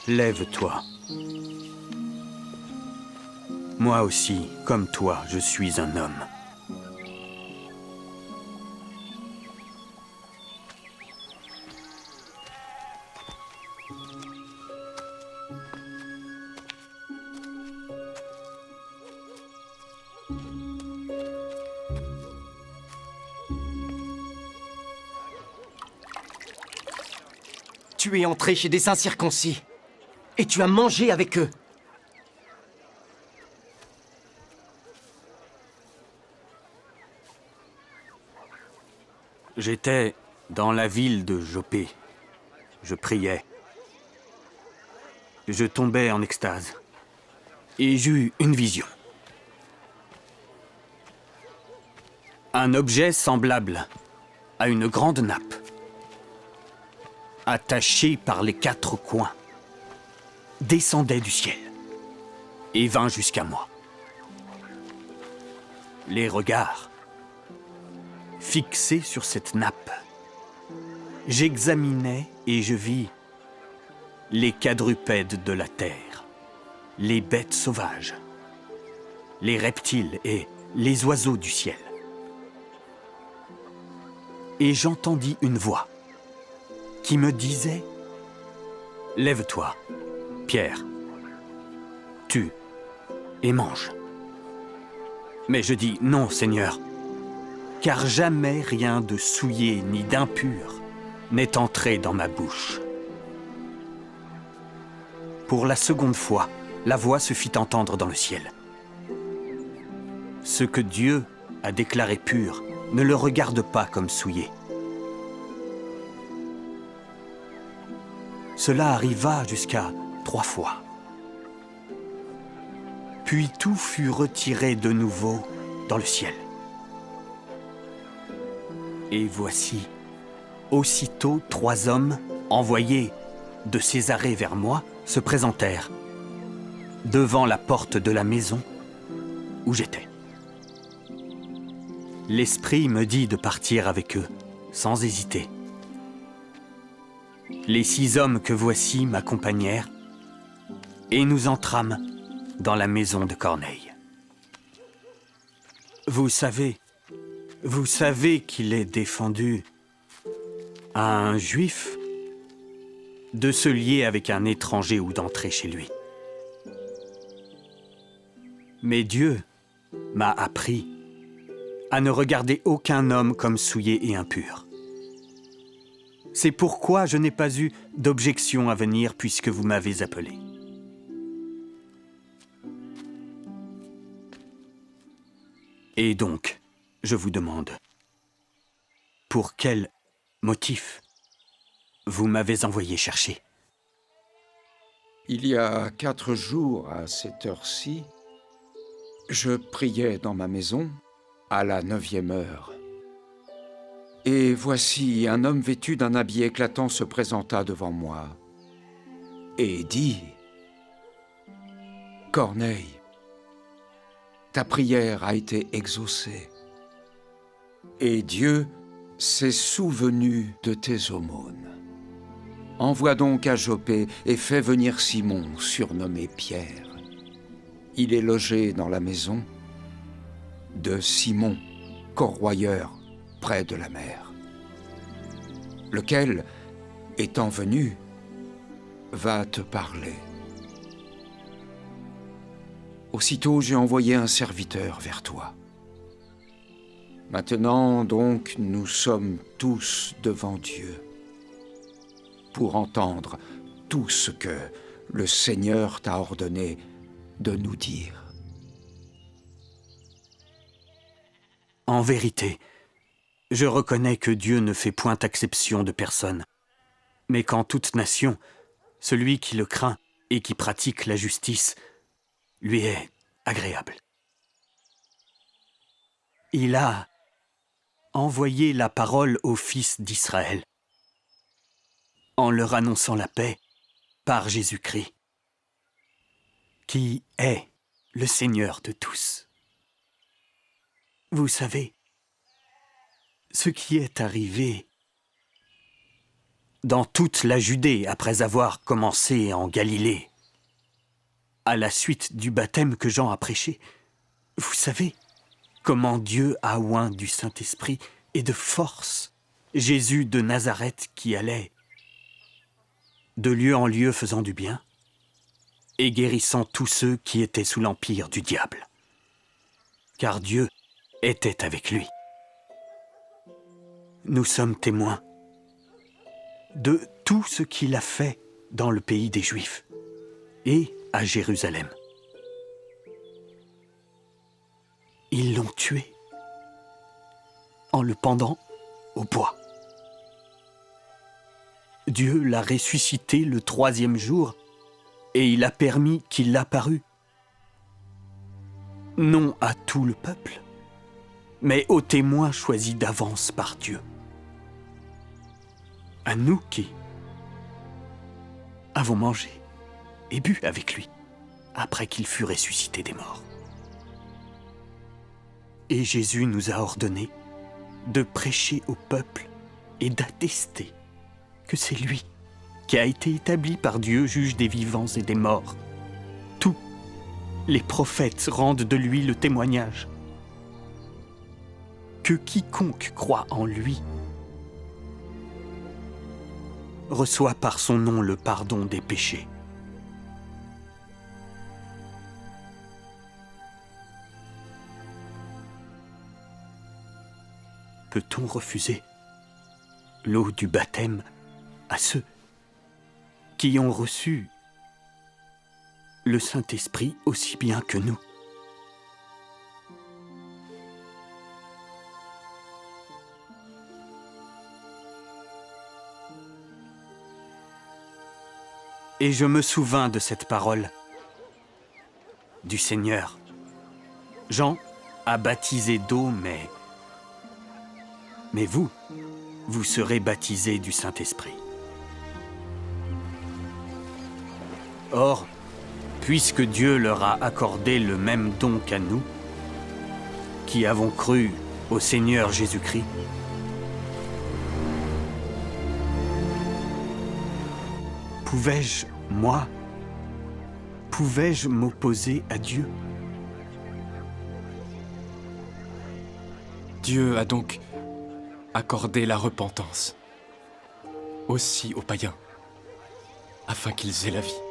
Lève-toi. Moi aussi, comme toi, je suis un homme. Tu es entré chez des incirconcis, et tu as mangé avec eux. J'étais dans la ville de Jopé. Je priais. Je tombais en extase. Et j'eus une vision. Un objet semblable à une grande nappe, attaché par les quatre coins, descendait du ciel et vint jusqu'à moi. Les regards fixés sur cette nappe, j'examinais et je vis les quadrupèdes de la terre, les bêtes sauvages, les reptiles et les oiseaux du ciel. Et j'entendis une voix qui me disait « Lève-toi, Pierre, tue et mange. » Mais je dis « Non, Seigneur, car jamais rien de souillé ni d'impur n'est entré dans ma bouche. » Pour la seconde fois, la voix se fit entendre dans le ciel. Ce que Dieu a déclaré pur, ne le regarde pas comme souillé. Cela arriva jusqu'à 3 fois. Puis tout fut retiré de nouveau dans le ciel. Et voici, aussitôt 3 hommes envoyés de Césarée vers moi se présentèrent devant la porte de la maison où j'étais. L'Esprit me dit de partir avec eux, sans hésiter. Les 6 hommes que voici m'accompagnèrent, et nous entrâmes dans la maison de Corneille. Vous savez qu'il est défendu à un Juif de se lier avec un étranger ou d'entrer chez lui. Mais Dieu m'a appris à ne regarder aucun homme comme souillé et impur. C'est pourquoi je n'ai pas eu d'objection à venir puisque vous m'avez appelé. Et donc, je vous demande, pour quel motif vous m'avez envoyé chercher? Il y a 4 jours, à cette heure-ci, je priais dans ma maison, à la 9e heure. Et voici, un homme vêtu d'un habit éclatant se présenta devant moi et dit « Corneille, ta prière a été exaucée, et Dieu s'est souvenu de tes aumônes. Envoie donc à Jopé et fais venir Simon, surnommé Pierre. Il est logé dans la maison de Simon, corroyeur, près de la mer, lequel, étant venu, va te parler. » Aussitôt, j'ai envoyé un serviteur vers toi. Maintenant, donc, nous sommes tous devant Dieu pour entendre tout ce que le Seigneur t'a ordonné de nous dire. En vérité, je reconnais que Dieu ne fait point exception de personne, mais qu'en toute nation, celui qui le craint et qui pratique la justice lui est agréable. Il a envoyé la parole aux fils d'Israël, en leur annonçant la paix par Jésus-Christ, qui est le Seigneur de tous. Vous savez, ce qui est arrivé dans toute la Judée après avoir commencé en Galilée, à la suite du baptême que Jean a prêché. Vous savez comment Dieu a oint du Saint-Esprit et de force Jésus de Nazareth qui allait de lieu en lieu faisant du bien et guérissant tous ceux qui étaient sous l'empire du diable. Car Dieu était avec lui. Nous sommes témoins de tout ce qu'il a fait dans le pays des Juifs et à Jérusalem. Ils l'ont tué en le pendant au bois. Dieu l'a ressuscité le 3e jour et il a permis qu'il apparût, non à tout le peuple, mais aux témoins choisis d'avance par Dieu. À nous qui avons mangé et bu avec lui après qu'il fut ressuscité des morts. Et Jésus nous a ordonné de prêcher au peuple et d'attester que c'est lui qui a été établi par Dieu juge des vivants et des morts. Tous les prophètes rendent de lui le témoignage que quiconque croit en lui reçoit par son nom le pardon des péchés. Peut-on refuser l'eau du baptême à ceux qui ont reçu le Saint-Esprit aussi bien que nous? Et je me souvins de cette parole du Seigneur. Jean a baptisé d'eau, mais vous, vous serez baptisés du Saint-Esprit. Or, puisque Dieu leur a accordé le même don qu'à nous, qui avons cru au Seigneur Jésus-Christ, pouvais-je m'opposer à Dieu? Dieu a donc accordé la repentance aussi aux païens, afin qu'ils aient la vie.